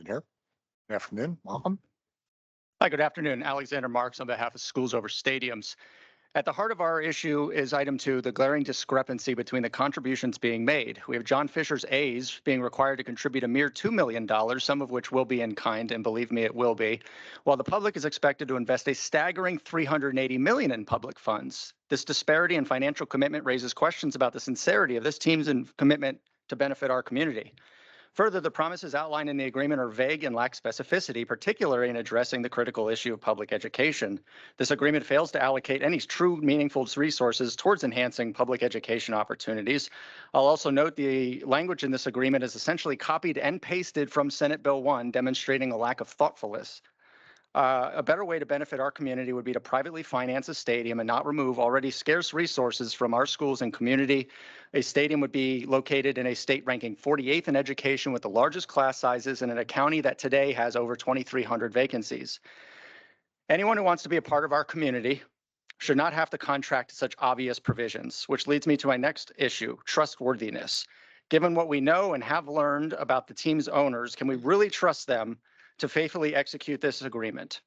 here. Good afternoon. Welcome. Hi, good afternoon. Alexander Marks on behalf of Schools Over Stadiums. At the heart of our issue is item two, the glaring discrepancy between the contributions being made. We have John Fisher's A's being required to contribute a mere $2 million, some of which will be in kind, and believe me, it will be, while the public is expected to invest a staggering $380 million in public funds. This disparity in financial commitment raises questions about the sincerity of this team's commitment to benefit our community. Further, the promises outlined in the agreement are vague and lack specificity, particularly in addressing the critical issue of public education. This agreement fails to allocate any true meaningful resources towards enhancing public education opportunities. I'll also note the language in this agreement is essentially copied and pasted from Senate Bill 1, demonstrating a lack of thoughtfulness. A better way to benefit our community would be to privately finance a stadium and not remove already scarce resources from our schools and community. A stadium would be located in a state ranking 48th in education with the largest class sizes and in a county that today has over 2,300 vacancies. Anyone who wants to be a part of our community should not have to contract such obvious provisions, which leads me to my next issue, trustworthiness. Given what we know and have learned about the team's owners, can we really trust them to faithfully execute this agreement?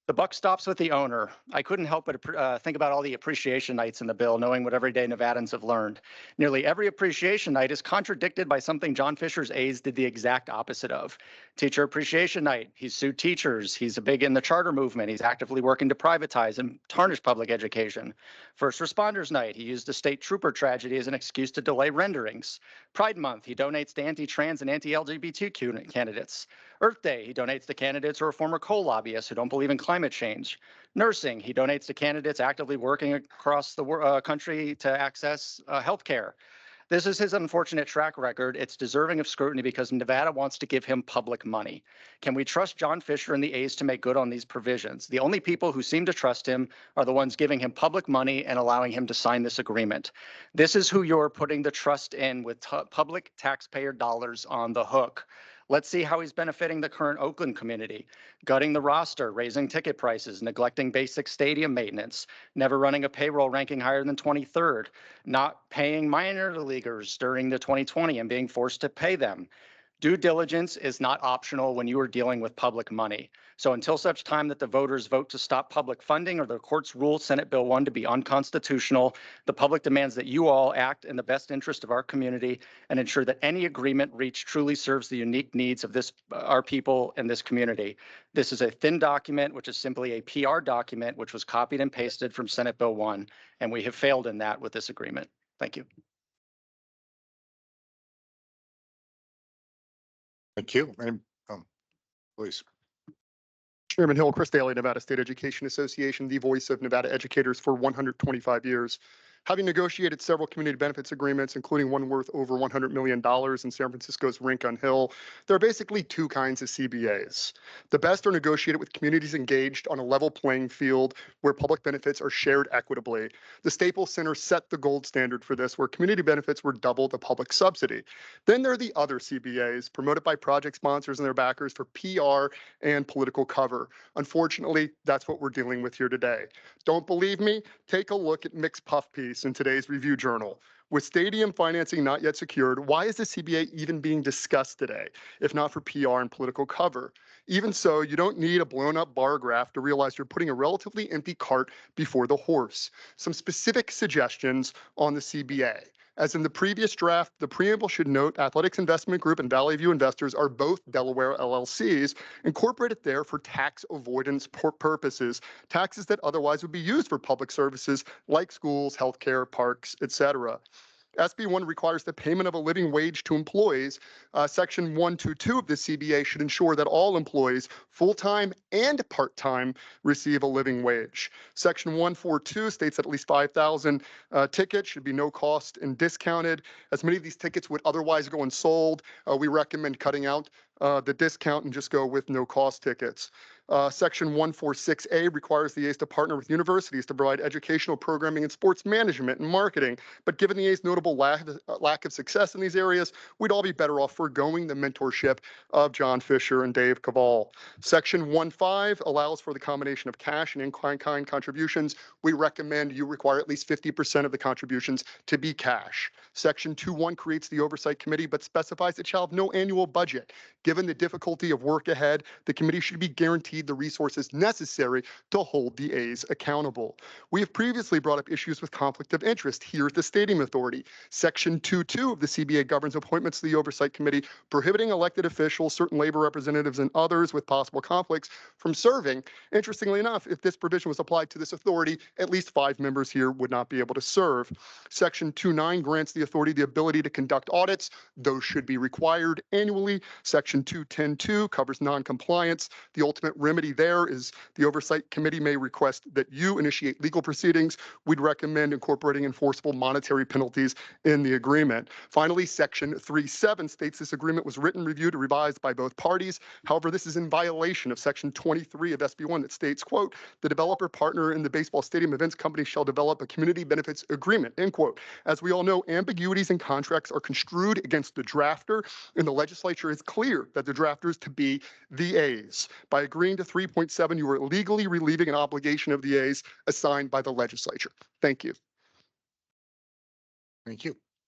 The buck stops with the owner. I couldn't help but think about all the appreciation nights in the bill, knowing what everyday Nevadans have learned. Nearly every appreciation night is contradicted by something John Fisher's A's did the exact opposite of. Teacher Appreciation Night, he's sued teachers. He's big in the charter movement. He's actively working to privatize and tarnish public education. First Responders Night, he used the state trooper tragedy as an excuse to delay renderings. Pride Month, he donates to anti-trans and anti-LGBTQ candidates. Earth Day, he donates to candidates who are former coal lobbyists who don't believe in climate change. Nursing, he donates to candidates actively working across the country to access health care. This is his unfortunate track record. It's deserving of scrutiny because Nevada wants to give him public money. Can we trust John Fisher and the A's to make good on these provisions? The only people who seem to trust him are the ones giving him public money and allowing him to sign this agreement. This is who you're putting the trust in with public taxpayer dollars on the hook. Let's see how he's benefiting the current Oakland community, gutting the roster, raising ticket prices, neglecting basic stadium maintenance, never running a payroll ranking higher than 23rd, not paying minor leaguers during the 2020 and being forced to pay them. Due diligence is not optional when you are dealing with public money. So until such time that the voters vote to stop public funding or the courts rule Senate Bill 1 to be unconstitutional, the public demands that you all act in the best interest of our community and ensure that any agreement reached truly serves the unique needs of our people and this community. This is a thin document, which is simply a PR document, which was copied and pasted from Senate Bill 1, and we have failed in that with this agreement. Thank you. Thank you. Please. Chairman Hill, Chris Daly, Nevada State Education Association, the voice of Nevada educators for 125 years. Having negotiated several community benefits agreements, including one worth over $100 million in San Francisco's Rincon Hill, there are basically two kinds of CBAs. The best are negotiated with communities engaged on a level playing field where public benefits are shared equitably. The Staples Center set the gold standard for this, where community benefits were double the public subsidy. Then there are the other CBAs promoted by project sponsors and their backers for PR and political cover. Unfortunately, that's what we're dealing with here today. Don't believe me? Take a look at Mick's puff piece in today's Review Journal. With stadium financing not yet secured, why is the CBA even being discussed today, if not for PR and political cover? Even so, you don't need a blown-up bar graph to realize you're putting a relatively empty cart before the horse. Some specific suggestions on the CBA. As in the previous draft, the preamble should note Athletics Investment Group and Valley View Investors are both Delaware LLCs, incorporated there for tax avoidance purposes, taxes that otherwise would be used for public services like schools, healthcare, parks, etc. SB 1 requires the payment of a living wage to employees. Section 122 of the CBA should ensure that all employees, full-time and part-time, receive a living wage. Section 142 states that at least 5,000 tickets should be no cost and discounted. As many of these tickets would otherwise go unsold, we recommend cutting out the discount and just go with no cost tickets. Section 146A requires the A's to partner with universities to provide educational programming and sports management and marketing. But given the A's notable lack of success in these areas, we'd all be better off foregoing the mentorship of John Fisher and Dave Cavall. Section 1.5 allows for the combination of cash and in-kind contributions. We recommend you require at least 50% of the contributions to be cash. Section 2.1 creates the oversight committee, but specifies it shall have no annual budget. Given the difficulty of work ahead, the committee should be guaranteed the resources necessary to hold the A's accountable. We have previously brought up issues with conflict of interest here at the Stadium Authority. Section 2.2 of the CBA governs appointments to the Oversight Committee, prohibiting elected officials, certain labor representatives, and others with possible conflicts from serving. Interestingly enough, if this provision was applied to this authority, at least 5 members here would not be able to serve. Section 2.9 grants the authority the ability to conduct audits. Those should be required annually. Section 2.10.2 covers noncompliance. The ultimate remedy there is the Oversight Committee may request that you initiate legal proceedings. We'd recommend incorporating enforceable monetary penalties in the agreement. Finally, Section 3.7 states this agreement was written, reviewed, and revised by both parties. However, this is in violation of Section 23 of SB1 that states, quote, the developer partner in the baseball stadium events company shall develop a community benefits agreement, end quote. As we all know, ambiguities in contracts are construed against the drafter, and the legislature is clear that the drafter is to be the A's. By agreeing to 3.7, you are legally relieving an obligation of the A's assigned by the legislature. Thank you. Thank you.